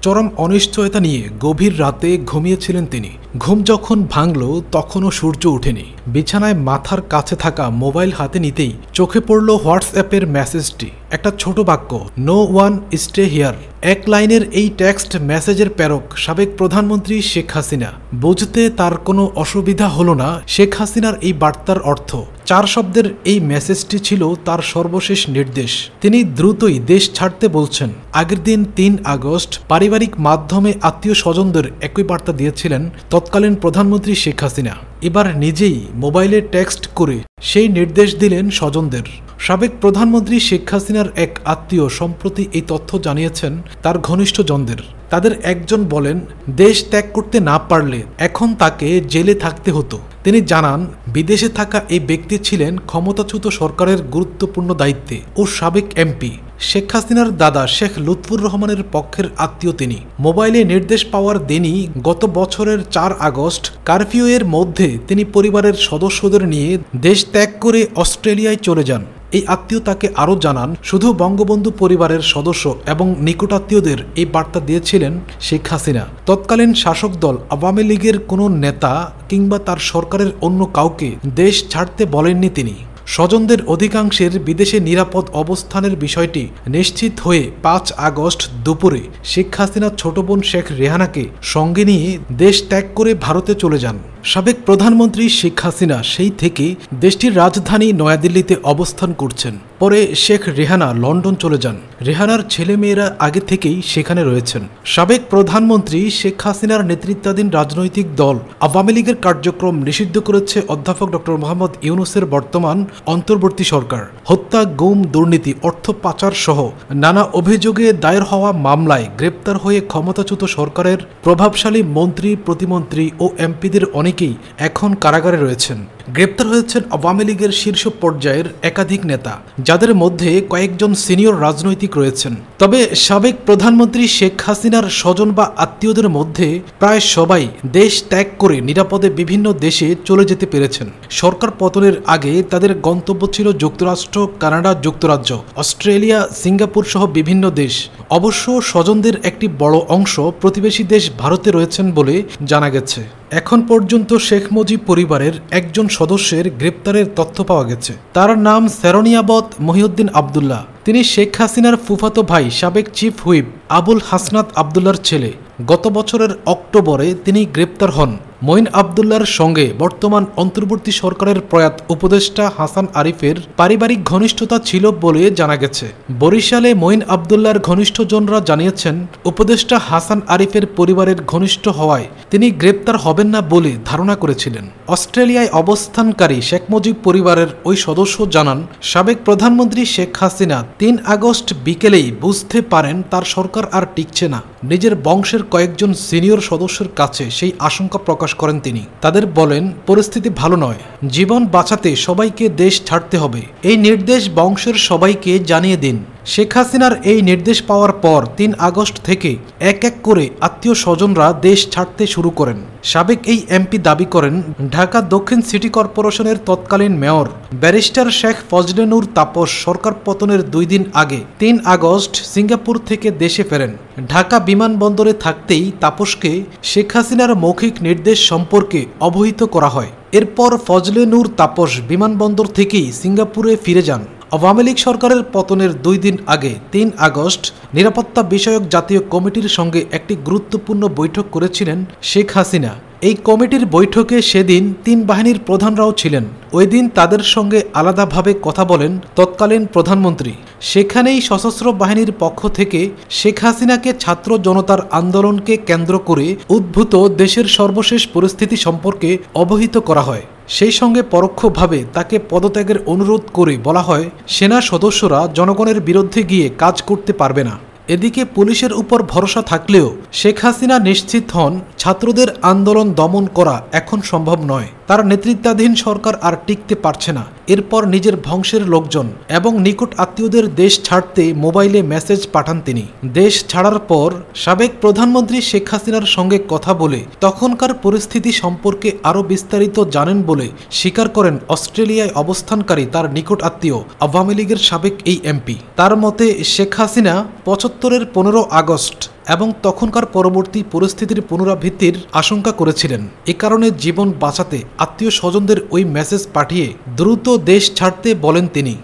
চরম অনিশ্চয়তা নিয়ে গভীর রাতে ঘুমিয়েছিলেন তিনি। ঘুম যখন ভাঙল তখনও সূর্য ওঠেনি। বিছানায় মাথার কাছে থাকা মোবাইল হাতে নিতেই চোখে পড়ল হোয়াটসঅ্যাপের মেসেজটি। একটা ছোট বাক্য, নো ওয়ান স্টে হিয়ার। এক লাইনের এই টেক্সট মেসেজের প্রেরক সাবেক প্রধানমন্ত্রী শেখ হাসিনা। বুঝতে তার কোনো অসুবিধা হলো না শেখ হাসিনার এই বার্তার অর্থ। 4 শব্দের এই মেসেজটি ছিল তার সর্বশেষ নির্দেশ। তিনি দ্রুতই দেশ ছাড়তে বলছেন। আগের দিন 3 আগস্ট পারিবারিক মাধ্যমে আত্মীয় স্বজনদের একই বার্তা দিয়েছিলেন তৎকালীন প্রধানমন্ত্রী শেখ হাসিনা। এবার নিজেই মোবাইলে টেক্সট করে সেই নির্দেশ দিলেন স্বজনদের। সাবেক প্রধানমন্ত্রী শেখ হাসিনার এক আত্মীয় সম্প্রতি এই তথ্য জানিয়েছেন তার ঘনিষ্ঠজনদের। তাদের একজন বলেন, দেশ ত্যাগ করতে না পারলে এখন তাকে জেলে থাকতে হতো। তিনি জানান, বিদেশে থাকা এই ব্যক্তি ছিলেন ক্ষমতাচ্যুত সরকারের গুরুত্বপূর্ণ দায়িত্বে ও সাবেক এমপি। শেখ হাসিনার দাদা শেখ লুৎফুর রহমানের পক্ষের আত্মীয় তিনি। মোবাইলে নির্দেশ পাওয়ার দিনই গত বছরের 4 আগস্ট কারফিউ এর মধ্যে তিনি পরিবারের সদস্যদের নিয়ে দেশ ত্যাগ করে অস্ট্রেলিয়ায় চলে যান। এই আত্মীয় তাকে আরও জানান, শুধু বঙ্গবন্ধু পরিবারের সদস্য এবং নিকটাত্মীয়দের এই বার্তা দিয়েছিলেন শেখ হাসিনা। তৎকালীন শাসক দল আওয়ামী লীগের কোনো নেতা কিংবা তার সরকারের অন্য কাউকে দেশ ছাড়তে বলেননি তিনি। স্বজনদের অধিকাংশের বিদেশে নিরাপদ অবস্থানের বিষয়টি নিশ্চিত হয়ে 5 আগস্ট দুপুরে শেখ হাসিনার ছোট বোন শেখ রেহানাকে সঙ্গে নিয়ে দেশ ত্যাগ করে ভারতে চলে যান। সাবেক প্রধানমন্ত্রী শেখ হাসিনা সেই থেকে দেশটির রাজধানী নয়াদিল্লিতে অবস্থান করছেন। পরে শেখ রেহানা লন্ডন চলে যান। রেহানার ছেলেমেয়েরা আগে থেকেই সেখানে রয়েছেন। সাবেক প্রধানমন্ত্রী শেখ হাসিনার নেতৃত্বাধীন রাজনৈতিক দল আওয়ামী লীগের কার্যক্রম নিষিদ্ধ করেছে অধ্যাপক ডক্টর মোহাম্মদ ইউনূসের বর্তমান অন্তর্বর্তী সরকার। হত্যা, গুম, দুর্নীতি, অর্থ পাচার সহ নানা অভিযোগে দায়ের হওয়া মামলায় গ্রেপ্তার হয়ে ক্ষমতাচ্যুত সরকারের প্রভাবশালী মন্ত্রী, প্রতিমন্ত্রী ও এমপিদের অনেকেই এখন কারাগারে রয়েছেন। গ্রেপ্তার হয়েছেন আওয়ামী লীগের শীর্ষ পর্যায়ের একাধিক নেতা, যাদের মধ্যে কয়েকজন সিনিয়র রাজনৈতিক রয়েছেন। তবে সাবেক প্রধানমন্ত্রী শেখ হাসিনার স্বজন বা আত্মীয়দের মধ্যে প্রায় সবাই দেশ ত্যাগ করে নিরাপদে বিভিন্ন দেশে চলে যেতে পেরেছেন। সরকার পতনের আগে তাদের গন্তব্য ছিল যুক্তরাষ্ট্র, কানাডা, যুক্তরাজ্য, অস্ট্রেলিয়া, সিঙ্গাপুর সহ বিভিন্ন দেশ। অবশ্য স্বজনদের একটি বড় অংশ প্রতিবেশী দেশ ভারতে রয়েছেন বলে জানা গেছে। এখন পর্যন্ত শেখ মুজিব পরিবারের একজন সদস্যের গ্রেপ্তারের তথ্য পাওয়া গেছে। তার নাম সেরনিয়াবত মহিউদ্দিন আবদুল্লাহ। তিনি শেখ হাসিনার ফুফাতো ভাই সাবেক চিফ হুইপ আবুল হাসনাত আবদুল্লার ছেলে। গত বছরের অক্টোবরে তিনি গ্রেপ্তার হন। মঈন আবদুল্লার সঙ্গে বর্তমান অন্তর্বর্তী সরকারের প্রয়াত উপদেষ্টা হাসান আরিফের পারিবারিক ঘনিষ্ঠতা ছিল বলে জানা গেছে। বরিশালে মঈন আবদুল্লার ঘনিষ্ঠজনরা জানিয়েছেন, উপদেষ্টা হাসান আরিফের পরিবারের ঘনিষ্ঠ হওয়ায় তিনি গ্রেপ্তার হবেন না বলে ধারণা করেছিলেন। অস্ট্রেলিয়ায় অবস্থানকারী শেখ মুজিব পরিবারের ওই সদস্য জানান, সাবেক প্রধানমন্ত্রী শেখ হাসিনা 3 আগস্ট বিকেলেই বুঝতে পারেন তার সরকার আর টিকছে না। নিজের বংশের কয়েকজন সিনিয়র সদস্যের কাছে সেই আশঙ্কা প্রকাশ করেন তিনি। তাদের বলেন, পরিস্থিতি ভালো নয়, জীবন বাঁচাতে সবাইকে দেশ ছাড়তে হবে। এই নির্দেশ বংশের সবাইকে জানিয়ে দিন। শেখ হাসিনার এই নির্দেশ পাওয়ার পর 3 আগস্ট থেকে এক এক করে আত্মীয় স্বজনরা দেশ ছাড়তে শুরু করেন। সাবেক এই এমপি দাবি করেন, ঢাকা দক্ষিণ সিটি কর্পোরেশনের তৎকালীন মেয়র ব্যারিস্টার শেখ ফজলে নূর তাপস সরকার পতনের 2 দিন আগে 3 আগস্ট সিঙ্গাপুর থেকে দেশে ফেরেন। ঢাকা বিমানবন্দরে থাকতেই তাপসকে শেখ হাসিনার মৌখিক নির্দেশ সম্পর্কে অবহিত করা হয়। এরপর ফজলে নূর তাপস বিমানবন্দর থেকেই সিঙ্গাপুরে ফিরে যান। আওয়ামী লীগ সরকারের পতনের 2 দিন আগে 3 আগস্ট নিরাপত্তা বিষয়ক জাতীয় কমিটির সঙ্গে একটি গুরুত্বপূর্ণ বৈঠক করেছিলেন শেখ হাসিনা। এই কমিটির বৈঠকে সেদিন 3 বাহিনীর প্রধানরাও ছিলেন। ওই দিন তাদের সঙ্গে আলাদাভাবে কথা বলেন তৎকালীন প্রধানমন্ত্রী। সেখানেই সশস্ত্র বাহিনীর পক্ষ থেকে শেখ হাসিনাকে ছাত্র জনতার আন্দোলনকে কেন্দ্র করে উদ্ভূত দেশের সর্বশেষ পরিস্থিতি সম্পর্কে অবহিত করা হয়। সেই সঙ্গে পরোক্ষভাবে তাকে পদত্যাগের অনুরোধ করে বলা হয়, সেনা সদস্যরা জনগণের বিরুদ্ধে গিয়ে কাজ করতে পারবে না। এদিকে পুলিশের উপর ভরসা থাকলেও শেখ হাসিনা নিশ্চিত হন, ছাত্রদের আন্দোলন দমন করা এখন সম্ভব নয়। তার নেতৃত্বাধীন সরকার আর টিকতে পারছে না। এরপর নিজের বংশের লোকজন এবং নিকট আত্মীয়দের দেশ ছাড়তে মোবাইলে মেসেজ পাঠান তিনি। দেশ ছাড়ার পর সাবেক প্রধানমন্ত্রী শেখ হাসিনার সঙ্গে কথা বলে তখনকার পরিস্থিতি সম্পর্কে আরও বিস্তারিত জানেন বলে স্বীকার করেন অস্ট্রেলিয়ায় অবস্থানকারী তার নিকট আত্মীয় আওয়ামী লীগের সাবেক এই এমপি। তার মতে শেখ হাসিনা 75-এর 15 আগস্ট এবং তখনকার পরবর্তী পরিস্থিতির পুনরাবৃত্তির আশঙ্কা করেছিলেন। এ কারণে জীবন বাঁচাতে আত্মীয় স্বজনদের ওই মেসেজ পাঠিয়ে দ্রুত দেশ ছাড়তে বলেন তিনি।